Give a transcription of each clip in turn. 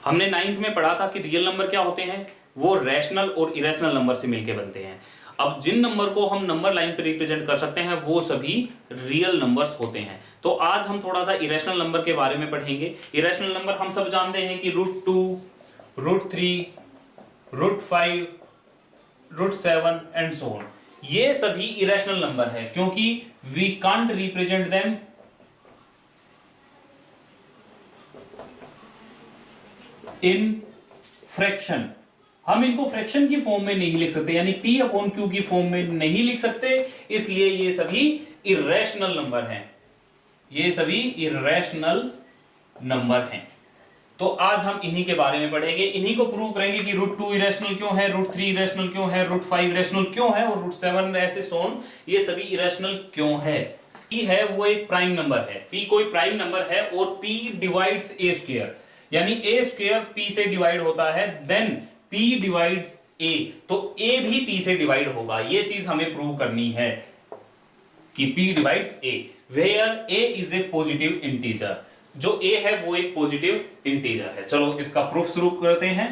हमने 9th में पढ़ा था कि रियल नंबर क्या होते हैं, वो रैशनल और इरेशनल नंबर से मिलके बनते हैं। अब जिन नंबर को हम नंबर लाइन पे रिप्रेजेंट कर सकते हैं वो सभी रियल नंबर्स होते हैं। तो आज हम थोड़ा सा इरेशनल नंबर के बारे में पढ़ेंगे। इरेशनल नंबर हम सब जानते हैं कि √2, √3, √5, √7 एंड सो ऑन, ये सभी इरेशनल नंबर है क्योंकि we can't represent them in fraction. हम इनको फ्रैक्शन की फॉर्म में नहीं लिख सकते, यानी P/Q की फॉर्म में नहीं लिख सकते, इसलिए ये सभी इरेशनल नंबर हैं। ये सभी इरेशनल नंबर हैं। तो आज हम इन्हीं के बारे में पढ़ेंगे, इन्हीं को प्रूव करेंगे कि √2 इरेशनल क्यों है, √3 इरेशनल क्यों है, √5 इरेशनल क्यों है और √7 ऐसे सोन ये सभी इरेशनल क्यों है। P है वो एक प्राइम नंबर है, P कोई प्राइम नंबर है और P डिवाइड्स A², यानी A² P से डिवाइड होता है, देन P डिवाइड्स A, तो A भी P से डिवाइड होगा। ये चीज हमें प्रूव करनी है कि P divides A, where A is a positive integer. जो A है वो एक पॉजिटिव इंटीजर है। चलो इसका प्रूफ शुरू करते हैं।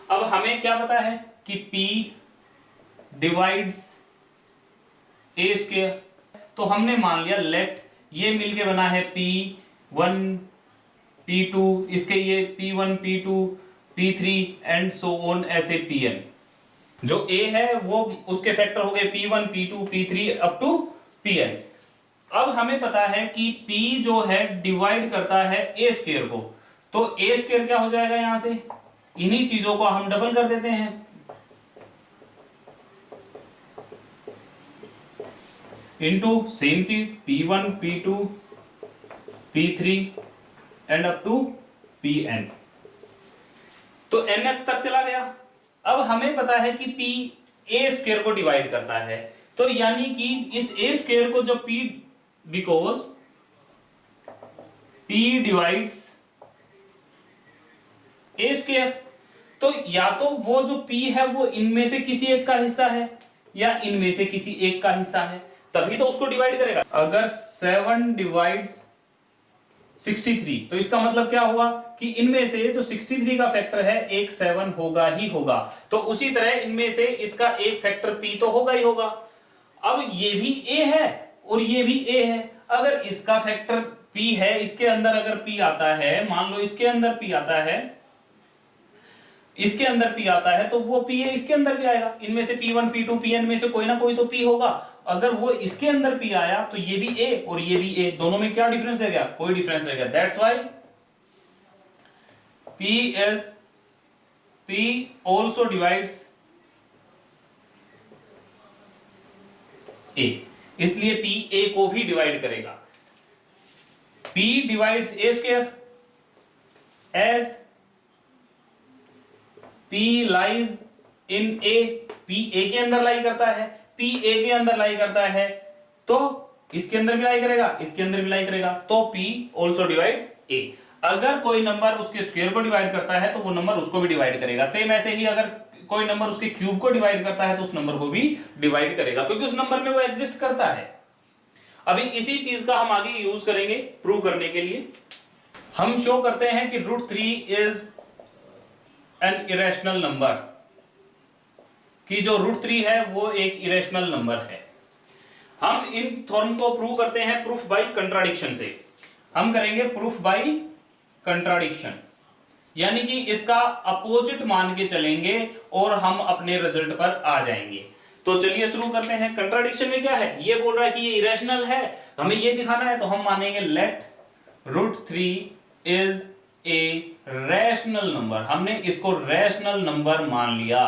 अब हमें क्या पता है कि P डिवाइड्स A², तो हमने मान लिया लेट ये मिलके बना है P1 P2, इसके ये P1 P2 P3 and so on ऐसे Pn। जो A है वो उसके फैक्टर हो गए P1 P2 P3 up to Pn। अब हमें पता है कि P जो है डिवाइड करता है A² को, तो A² क्या हो जाएगा, यहां से इन्हीं चीजों को हम डबल कर देते हैं, इनटू सेम चीज P1 P2 P3 and up to Pn। तो n तक चला गया। अब हमें पता है कि P A² को डिवाइड करता है, तो यानी कि इस A² को जब P, because P divides A², तो या तो वो जो P है वो इनमें से किसी एक का हिस्सा है या इनमें से किसी एक का हिस्सा है, तभी तो उसको डिवाइड करेगा। अगर 7 डिवाइड्स 63, तो इसका मतलब क्या हुआ कि इनमें से जो 63 का फैक्टर है एक 7 होगा ही होगा, तो उसी तरह इनमें से इसका एक फैक्टर P तो होगा ही होगा। अब ये भी A है और ये भी A है, अगर इसका फैक्टर P है, इसके अंदर अगर P आता है, मान लो इसके अंदर P आता है, इसके अंदर P आता है, तो वो P है इसके अंदर भी आएगा। इनमें से P1 P2 Pn में से कोई ना कोई तो P होगा। अगर वो इसके अंदर P आया तो ये भी A और ये भी A, दोनों में क्या डिफरेंस है, क्या कोई डिफरेंस है क्या। That's why P also divides A, इसलिए P A को भी डिवाइड करेगा। P divides A² as P lies in A, P A के अंदर लाई करता है, P A के अंदर लाई करता है, तो इसके अंदर भी लाई करेगा, इसके अंदर भी लाई करेगा, तो P ऑल्सो डिवाइड्स A। अगर कोई नंबर उसके स्क्वायर को डिवाइड करता है तो वो नंबर उसको भी डिवाइड करेगा। सेम ऐसे ही अगर कोई नंबर उसके क्यूब को डिवाइड करता है तो उस नंबर को भी डिवाइड करेगा, क्योंकि उस नंबर में वो एग्जिस्ट करता है। अभी इसी चीज का हम आगे यूज करेंगे प्रूव करने के लिए। हम शो करते हैं कि √3 इज एन इरेशनल नंबर, कि जो √3 है वो एक इरेशनल नंबर है। हम इन थ्योरम को प्रूव करते हैं प्रूफ बाय कंट्राडिक्शन से। हम करेंगे प्रूफ बाय कंट्राडिक्शन, यानी कि इसका अपोजिट मान के चलेंगे और हम अपने रिजल्ट पर आ जाएंगे। तो चलिए शुरू करते हैं। कंट्राडिक्शन में क्या है, ये बोल रहा है कि ये इरेशनल है, हमें ये दिखाना है, तो हम मानेंगे let √3 is a rational number. हमने इसको रैशनल नंबर मान लिया।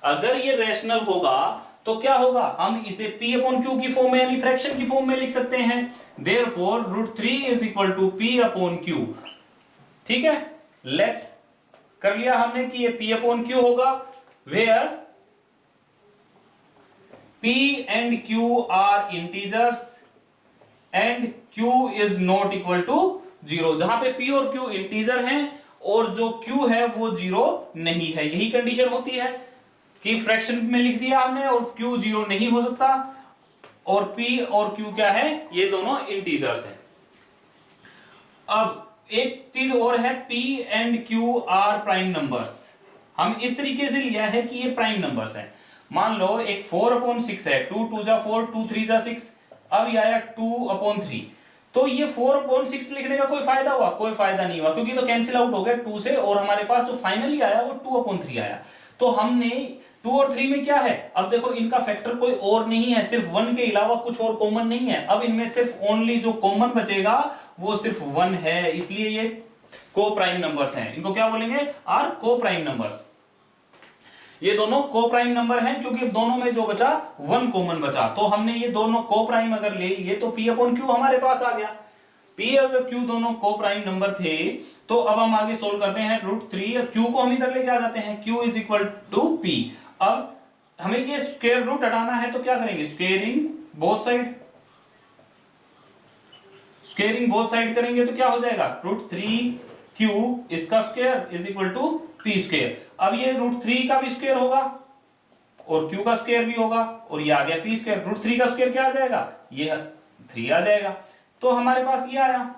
अगर ये रैशनल होगा तो क्या होगा, हम इसे P/Q की फॉर्म में यानी फ्रैक्शन की फॉर्म में लिख सकते हैं। Therefore √3 is equal to P/Q। ठीक है, लेट कर लिया हमने कि ये P/Q होगा, where P and Q are integers and Q is not equal to 0। जहां पे P और Q इंटीजर हैं और जो Q है वो 0 नहीं है। यही कंडीशन होती है कि फ्रैक्शन में लिख दिया हमने और Q 0 नहीं हो सकता, और P और Q क्या है, ये दोनों इंटीजर्स हैं। अब एक चीज और है, P and Q are prime numbers. हम इस तरीके से लिया है कि ये प्राइम नंबर्स हैं। मान लो एक 4/6 है, 2 2 जा 4, 2 3 जा 6, अब ये आया 2/3। तो ये 4/6 लिखने का कोई फायदा हुआ? कोई फायदा नहीं हुआ, क्योंकि तो कैंसिल आउट हो गया 2 से, और हमारे पास जो फाइनली आया वो 2/3 आया। तो हमने 2 और 3 में क्या है, अब देखो इनका फैक्टर कोई और नहीं है, सिर्फ 1 के अलावा कुछ और कॉमन नहीं है। अब इनमें सिर्फ ओनली जो कॉमन बचेगा वो सिर्फ 1 है, इसलिए ये को प्राइम नंबर्स हैं। इनको क्या बोलेंगे? आर को प्राइम नंबर्स। ये दोनों को प्राइम नंबर हैं, क्योंकि दोनों में जो बचा 1 कॉमन बचा। तो हमने ये दोनों को प्राइम अगर ले लिए तो P/Q हमारे पास आ गया। P अगर Q दोनों को प्राइम नंबर थे, तो अब हम आगे सोल्व करते हैं। √3 Q को हम इधर लेके आ जाते हैं, Q = P। अब हमें ये स्क्वायर रूट हटाना है, तो क्या करेंगे? Squaring both side. Squaring both side करेंगे तो क्या हो जाएगा? √3Q इसका स्क्वायर = P²। अब ये √3 का भी स्क्वायर होगा और Q का स्क्वायर भी होगा, और ये आ गया P²। √3 का स्क्वायर क्या आ जाएगा? ये 3 आ जाएगा। तो हमारे पास ये आया।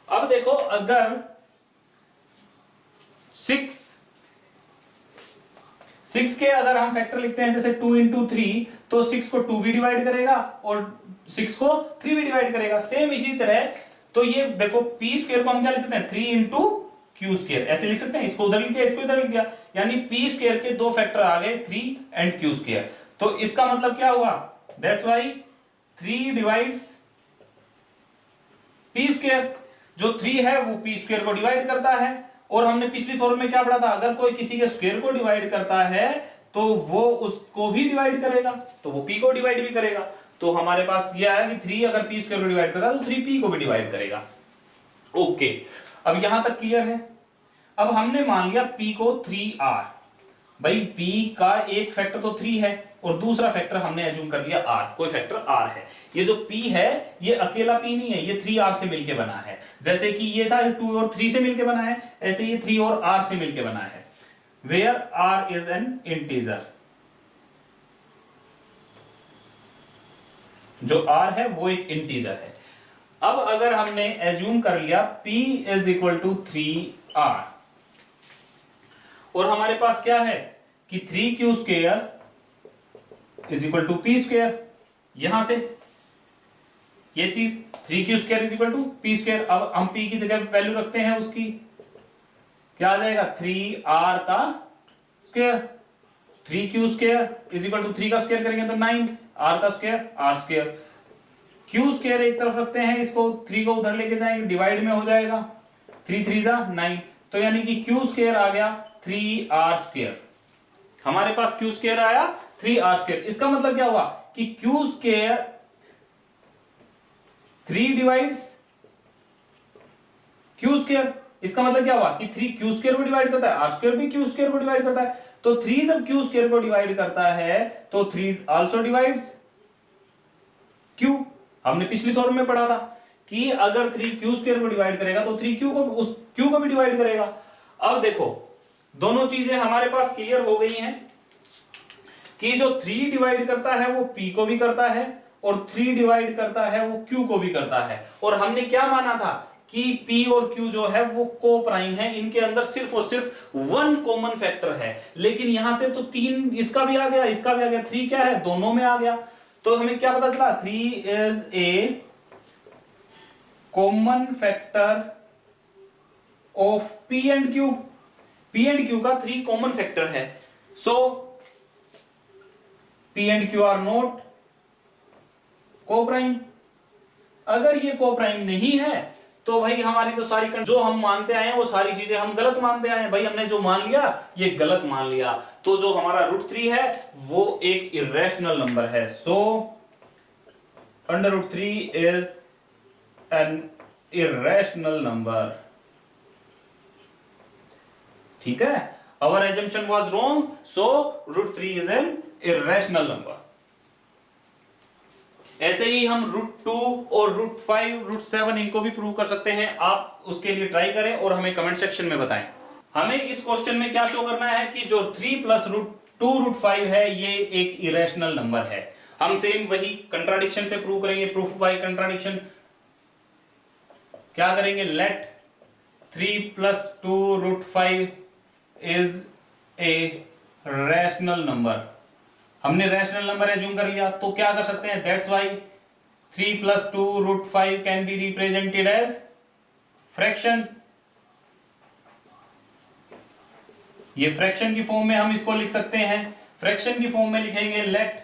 अब देखो, अगर 6 के अगर हम फैक्टर लिखते हैं जैसे 2 × 3, तो 6 को 2 भी डिवाइड करेगा और 6 को 3 भी डिवाइड करेगा। सेम इसी तरह तो ये देखो P² को हम क्या लिख सकते हैं? 3 × Q², ऐसे लिख सकते हैं। इसको उधर लिख दिया, इसको इधर लिख दिया, यानी P² के 2 फैक्टर आ गए, 3 एंड Q²। तो इसका मतलब क्या हुआ? That's why 3 divides P²। जो 3 है वो P² को डिवाइड करता है। और हमने पिछली थोड़ में क्या पढ़ा था? अगर कोई किसी के स्क्वायर को डिवाइड करता है तो वो उसको भी डिवाइड करेगा, तो वो P को डिवाइड भी करेगा। तो हमारे पास ये आया कि 3 अगर P² को डिवाइड करता है तो 3P को भी डिवाइड करेगा। ओके, अब यहां तक क्लियर है। अब हमने मान लिया P को 3R। भाई P का एक फैक्टर तो 3 है और दूसरा फैक्टर हमने एज्यूम कर लिया R, कोई फैक्टर R है। ये जो P है ये अकेला P नहीं है, ये 3R से मिलके बना है। जैसे कि ये था 2 और 3 से मिलके बना है, ऐसे ये 3 और R से मिलके बना है। Where R is an integer, जो R है वो एक इंटीजर है। अब अगर हमने एज्यूम कर लिया P = 3R, और हमारे पास क्या है कि 3Q² = P²। यहां से ये चीज 3Q² = P²। अब हम P की जगह वैल्यू रखते हैं उसकी, क्या आ जाएगा? 3R का स्क्वायर। 3Q² = 3 का स्क्वायर करेंगे तो 9, R का स्क्वायर R²। Q² एक तरफ रखते हैं, इसको 3 को उधर लेके जाएंगे, डिवाइड में हो जाएगा, 3 3 जा 9। तो यानी कि Q² आ गया 3R²। हमारे पास Q² आया 3R²। इसका मतलब क्या हुआ कि Q² 3 डिवाइड्स Q²। इसका मतलब क्या हुआ कि 3 Q² को डिवाइड करता है, R² भी Q² को डिवाइड करता है। तो 3 जब Q² को डिवाइड करता है तो 3 आल्सो डिवाइड्स Q। हमने पिछली थोड़ में पढ़ा था कि अगर 3 Q² को डिवाइड करेगा तो 3 Q को भी डिवाइड करेगा। अब देखो दोनों चीजें हमारे पास क्लियर हो गई हैं कि जो 3 डिवाइड करता है वो P को भी करता है और 3 डिवाइड करता है वो Q को भी करता है। और हमने क्या माना था कि P और Q जो है वो को प्राइम है, इनके अंदर सिर्फ और सिर्फ 1 कॉमन फैक्टर है। लेकिन यहां से तो 3 इसका भी आ गया, इसका भी आ गया, 3 क्या है? दोनों में आ गया। तो हमें क्या पता चला? 3 is a common factor of P and Q। P and Q का 3 कॉमन फैक्टर है। So P and Q are not coprime. अगर ये को प्राइम नहीं है तो भाई हमारी तो सारी जो हम मानते आए हैं वो सारी चीजें हम गलत मानते आए हैं। भाई हमने जो मान लिया ये गलत मान लिया। तो जो हमारा √3 है वो एक इरेशनल नंबर है। सो √3 इज एन इरेशनल नंबर। ठीक है, our assumption was wrong, so √3 is an irrational number। ऐसे ही हम √2 और √5, √7 इनको भी प्रूव कर सकते हैं। आप उसके लिए ट्राई करें और हमें कमेंट सेक्शन में बताएं। हमें इस क्वेश्चन में क्या शो करना है कि जो 3 + √2 √5 है ये एक इरेशनल नंबर है। हम सेम वही कंट्राडिक्शन से प्रूव करेंगे, प्रूफ बाय कंट्राडिक्शन। क्या करेंगे, let 3 + 2√5 is a rational number. हमने रैशनल नंबर एज्यूम कर लिया, तो क्या कर सकते हैं, that's why 3 + 2√5 can be represented as fraction. ये फ्रैक्शन की फॉर्म में हम इसको लिख सकते हैं। फ्रैक्शन की फॉर्म में लिखेंगे let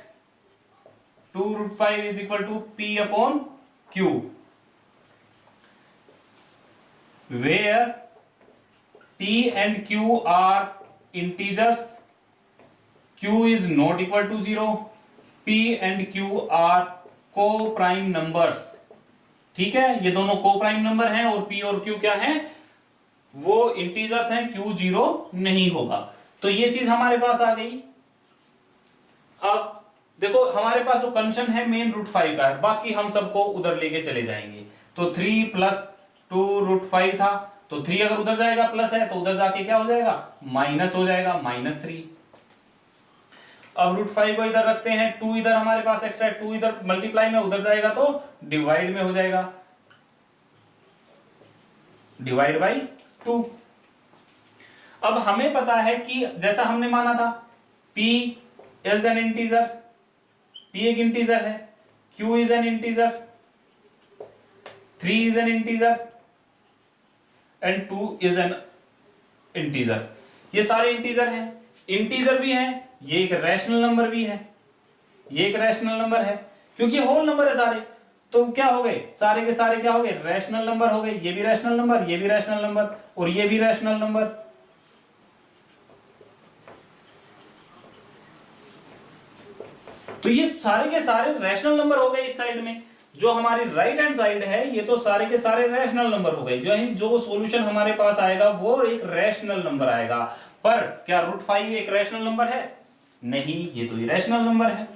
2√5 is equal to P/Q, where P and Q are integers, Q is not equal to 0, P and Q are co-prime numbers। ठीक है, ये दोनों co-prime नंबर हैं और P और Q क्या हैं, वो इंटीजर्स हैं, Q 0 नहीं होगा। तो ये चीज हमारे पास आ गई। अब देखो हमारे पास जो कंडीशन है मेन √5 का है, बाकी हम सबको उधर लेके चले जाएंगे। तो 3 + 2√5 था, तो 3 अगर उधर जाएगा प्लस है, तो उधर जाके क्या हो जाएगा, माइनस हो जाएगा, -3। अब √5 को इधर रखते हैं, 2 इधर हमारे पास एक्स्ट्रा है, 2 इधर मल्टीप्लाई में उधर जाएगा तो डिवाइड में हो जाएगा, डिवाइड बाई 2। अब हमें पता है कि जैसा हमने माना था P is an integer, P एक इंटीजर है, Q is an integer, 3 is an integer and 2 is an integer. ये सारे इंटीजर हैं, इंटीजर भी हैं, ये एक रैशनल नंबर भी है, ये एक रैशनल नंबर है, क्योंकि होल नंबर है सारे। तो क्या हो गए, सारे के सारे क्या हो गए, रैशनल नंबर हो गए। ये भी रैशनल नंबर, ये भी रैशनल नंबर और ये भी रैशनल नंबर। तो ये सारे के सारे रैशनल नंबर हो गए। इस साइड में जो हमारी राइट हैंड साइड है, ये तो सारे के सारे रैशनल नंबर हो गए। जो सॉल्यूशन हमारे पास आएगा वो एक रैशनल नंबर आएगा। पर क्या √5 एक रैशनल नंबर है, नहीं, ये तो इरेशनल नंबर है।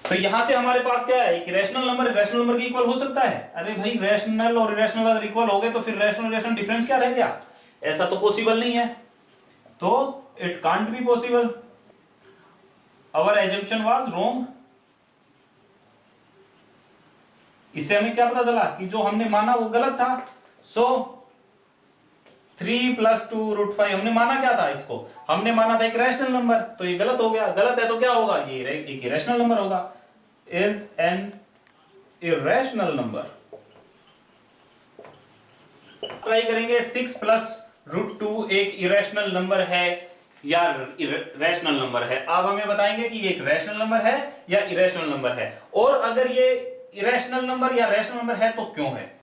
तो यहां से हमारे पास क्या है कि रैशनल नंबर रैशनल नंबर के इक्वल हो सकता है। अरे भाई, रैशनल और इरेशनल अगर इक्वल हो गए तो फिर रैशनल डिफरेंस क्या रह गया, ऐसा तो पॉसिबल नहीं है। तो it can't be possible, our assumption was wrong. इससे हमें क्या पता चला कि जो हमने माना वो गलत था। सो 3 + 2√5 हमने माना क्या था, इसको हमने माना था एक रैशनल नंबर, तो ये गलत हो गया। गलत है तो क्या होगा, ये एक इरेशनल नंबर होगा, is an irrational number. Try करेंगे 6 + √2 एक इरेशनल नंबर है या रैशनल नंबर है। अब हमें बताएंगे कि ये एक रैशनल नंबर है या इरेशनल नंबर है, और अगर ये इरेशनल नंबर या रैशनल नंबर है तो क्यों है।